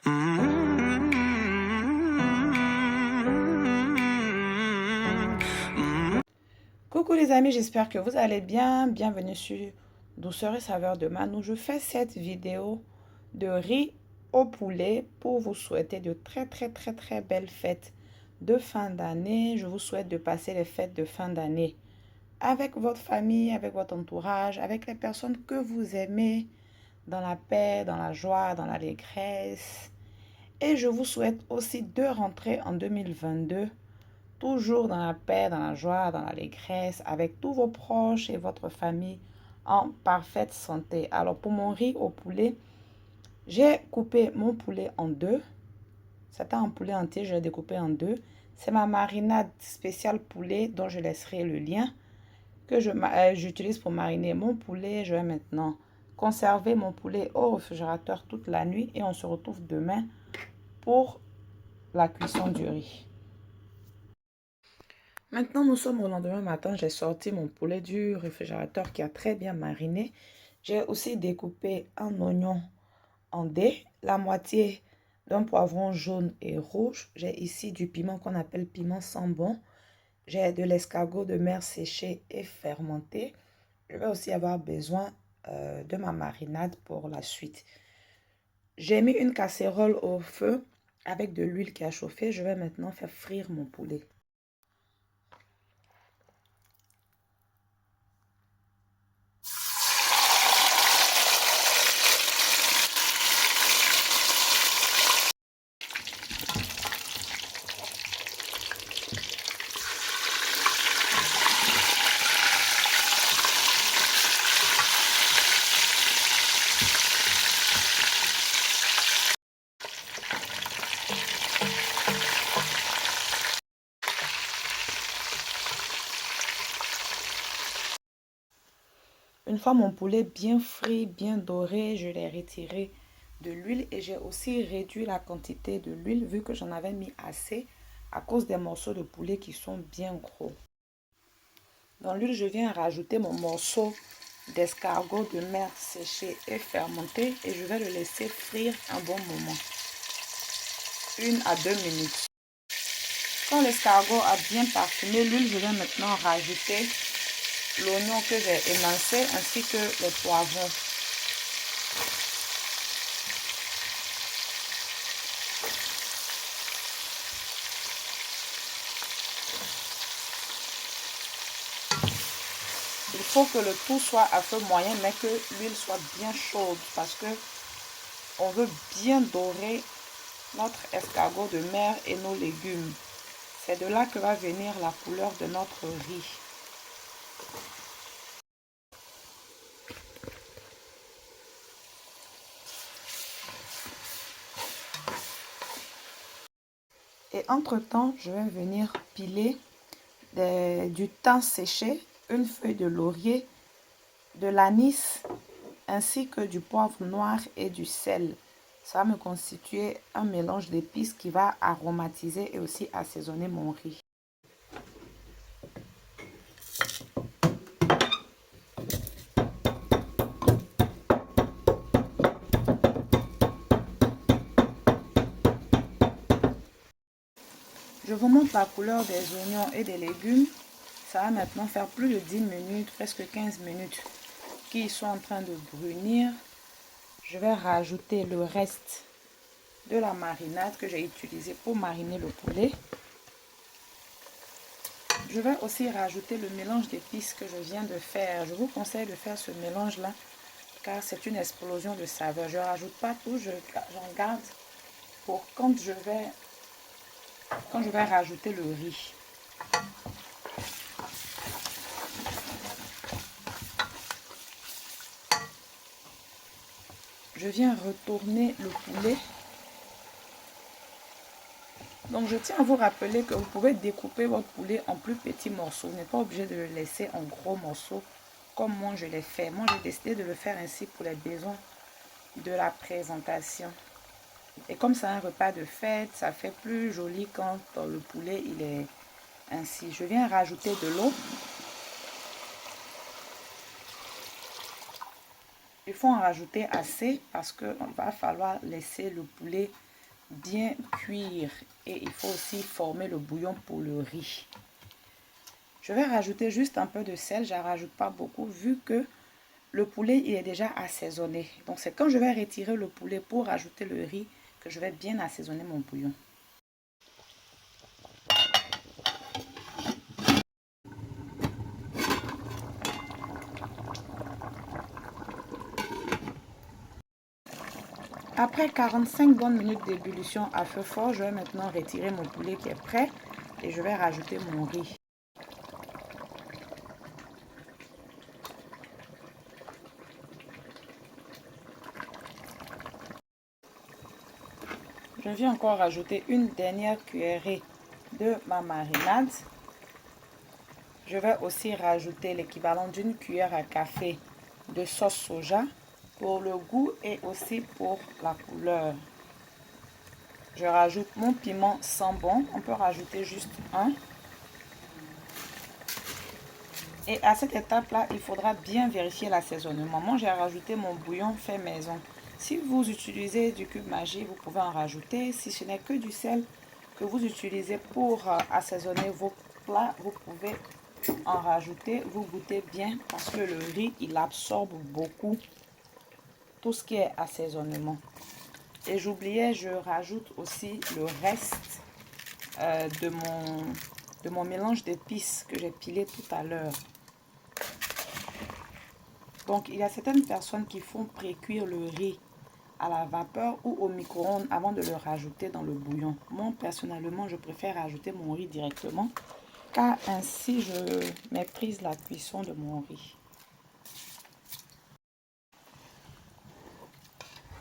Coucou les amis, j'espère que vous allez bien. Bienvenue sur Douceur et Saveur de Manou. Je fais cette vidéo de riz au poulet pour vous souhaiter de très belles fêtes de fin d'année. Je vous souhaite de passer les fêtes de fin d'année avec votre famille, avec votre entourage, avec les personnes que vous aimez, dans la paix, dans la joie, dans l'allégresse. Et je vous souhaite aussi de rentrer en 2022 toujours dans la paix, dans la joie, dans l'allégresse, avec tous vos proches et votre famille en parfaite santé. Alors pour mon riz au poulet, j'ai coupé mon poulet en deux. C'était un poulet entier, je l'ai découpé en deux. C'est ma marinade spéciale poulet dont je laisserai le lien que j'utilise pour mariner mon poulet. Je vais maintenant conserver mon poulet au réfrigérateur toute la nuit et on se retrouve demain pour la cuisson du riz. Maintenant, nous sommes au lendemain matin. J'ai sorti mon poulet du réfrigérateur qui a très bien mariné. J'ai aussi découpé un oignon en dés, la moitié d'un poivron jaune et rouge. J'ai ici du piment qu'on appelle piment sambon. J'ai de l'escargot de mer séché et fermenté. Je vais aussi avoir besoin de ma marinade pour la suite. J'ai mis une casserole au feu avec de l'huile qui a chauffé. Je vais maintenant faire frire mon poulet. Une fois mon poulet bien frit, bien doré, je l'ai retiré de l'huile et j'ai aussi réduit la quantité de l'huile vu que j'en avais mis assez à cause des morceaux de poulet qui sont bien gros. Dans l'huile, je viens rajouter mon morceau d'escargot de mer séché et fermenté et je vais le laisser frire un bon moment, 1 à 2 minutes. Quand l'escargot a bien parfumé l'huile, je vais maintenant rajouter l'oignon que j'ai émincé ainsi que les poivrons. Il faut que le tout soit à feu moyen mais que l'huile soit bien chaude parce que on veut bien dorer notre escargot de mer et nos légumes. C'est de là que va venir la couleur de notre riz. Et entre-temps, je vais venir piler du thym séché, une feuille de laurier, de l'anis, ainsi que du poivre noir et du sel. Ça va me constituer un mélange d'épices qui va aromatiser et aussi assaisonner mon riz. Je vous montre la couleur des oignons et des légumes. Ça va maintenant faire plus de 10 minutes, presque 15 minutes qu'ils sont en train de brunir. Je vais rajouter le reste de la marinade que j'ai utilisée pour mariner le poulet. Je vais aussi rajouter le mélange d'épices que je viens de faire. Je vous conseille de faire ce mélange-là car c'est une explosion de saveurs. Je ne rajoute pas tout, j'en garde pour quand je vais rajouter le riz. Je viens retourner le poulet. Donc je tiens à vous rappeler que vous pouvez découper votre poulet en plus petits morceaux. Vous n'êtes pas obligé de le laisser en gros morceaux comme moi je l'ai fait. Moi j'ai décidé de le faire ainsi pour les besoins de la présentation. Et comme c'est un repas de fête, ça fait plus joli quand le poulet il est ainsi. Je viens rajouter de l'eau. Il faut en rajouter assez parce qu'il va falloir laisser le poulet bien cuire et il faut aussi former le bouillon pour le riz. Je vais rajouter juste un peu de sel, je ne rajoute pas beaucoup vu que le poulet il est déjà assaisonné. Donc c'est quand je vais retirer le poulet pour rajouter le riz que je vais bien assaisonner mon bouillon. Après 45 bonnes minutes d'ébullition à feu fort, je vais maintenant retirer mon poulet qui est prêt et je vais rajouter mon riz. Je viens encore rajouter une dernière cuillerée de ma marinade. Je vais aussi rajouter l'équivalent d'une cuillère à café de sauce soja pour le goût et aussi pour la couleur. Je rajoute mon piment sans bon, on peut rajouter juste un. Et à cette étape-là, il faudra bien vérifier l'assaisonnement. Moi, j'ai rajouté mon bouillon fait maison. Si vous utilisez du cube Maggi, vous pouvez en rajouter. Si ce n'est que du sel que vous utilisez pour assaisonner vos plats, vous pouvez en rajouter. Vous goûtez bien parce que le riz, il absorbe beaucoup tout ce qui est assaisonnement. Et j'oubliais, je rajoute aussi le reste de mon mélange d'épices que j'ai pilé tout à l'heure. Donc, il y a certaines personnes qui font pré-cuire le riz à la vapeur ou au micro-ondes avant de le rajouter dans le bouillon. Moi, personnellement, je préfère rajouter mon riz directement car ainsi, je maîtrise la cuisson de mon riz.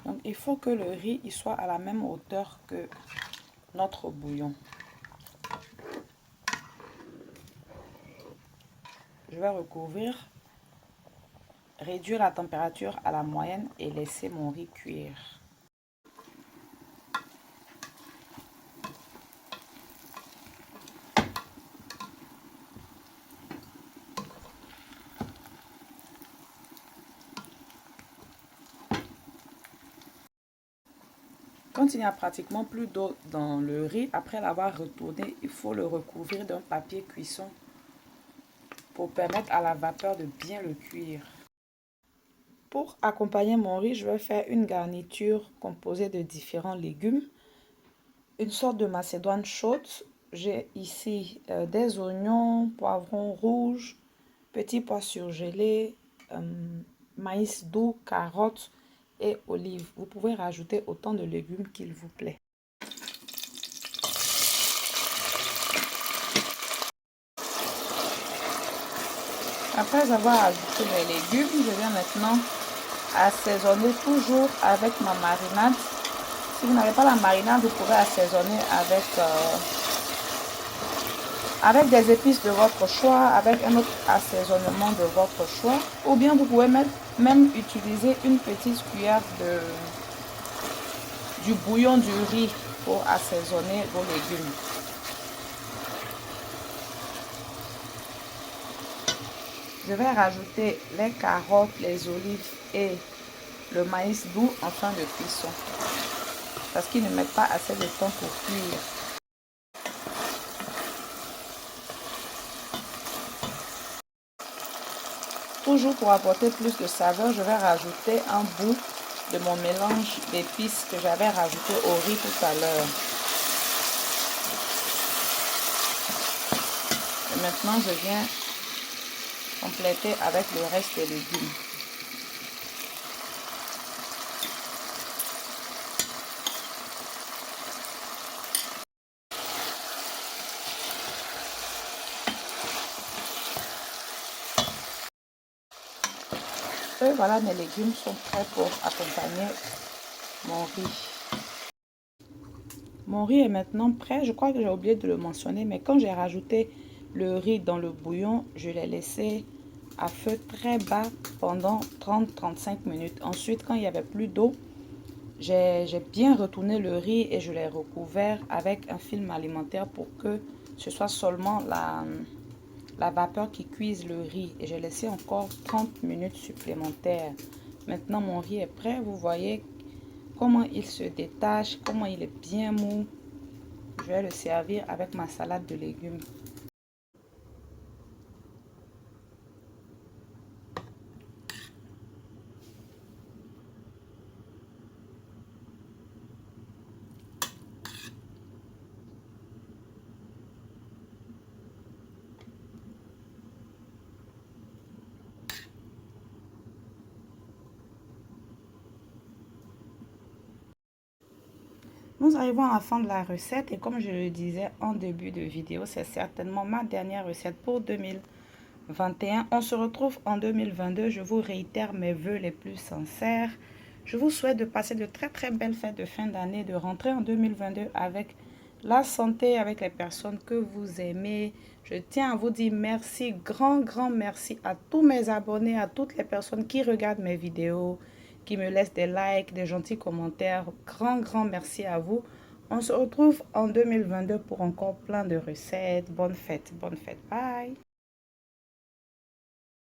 Donc, il faut que le riz il soit à la même hauteur que notre bouillon. Je vais recouvrir, réduire la température à la moyenne et laisser mon riz cuire. Quand il n'y a pratiquement plus d'eau dans le riz, après l'avoir retourné, il faut le recouvrir d'un papier cuisson pour permettre à la vapeur de bien le cuire. Pour accompagner mon riz, je vais faire une garniture composée de différents légumes. Une sorte de macédoine chaude. J'ai ici des oignons, poivrons rouges, petits pois surgelés, maïs doux, carottes et olives. Vous pouvez rajouter autant de légumes qu'il vous plaît. Après avoir ajouté les légumes, je viens maintenant assaisonner toujours avec ma marinade. Si vous n'avez pas la marinade, vous pouvez assaisonner avec des épices de votre choix, avec un autre assaisonnement de votre choix. Ou bien vous pouvez même utiliser une petite cuillère du bouillon du riz pour assaisonner vos légumes. Je vais rajouter les carottes, les olives et le maïs doux en fin de cuisson. Parce qu'ils ne mettent pas assez de temps pour cuire. Toujours pour apporter plus de saveur, je vais rajouter un bout de mon mélange d'épices que j'avais rajouté au riz tout à l'heure. Et maintenant, je viens compléter avec le reste des légumes. Et voilà, mes légumes sont prêts pour accompagner mon riz. Mon riz est maintenant prêt. Je crois que j'ai oublié de le mentionner, mais quand j'ai rajouté le riz dans le bouillon, je l'ai laissé à feu très bas pendant 30-35 minutes. Ensuite, quand il n'y avait plus d'eau, j'ai bien retourné le riz et je l'ai recouvert avec un film alimentaire pour que ce soit seulement la vapeur qui cuise le riz. Et j'ai laissé encore 30 minutes supplémentaires. Maintenant, mon riz est prêt. Vous voyez comment il se détache, comment il est bien mou. Je vais le servir avec ma salade de légumes. Nous arrivons à la fin de la recette et comme je le disais en début de vidéo, c'est certainement ma dernière recette pour 2021. On se retrouve en 2022. Je vous réitère mes vœux les plus sincères. Je vous souhaite de passer de très belles fêtes de fin d'année, de rentrer en 2022 avec la santé, avec les personnes que vous aimez. Je tiens à vous dire merci, grand merci à tous mes abonnés, à toutes les personnes qui regardent mes vidéos, qui me laissent des likes, des gentils commentaires. Grand merci à vous. On se retrouve en 2022 pour encore plein de recettes. Bonne fête, bye.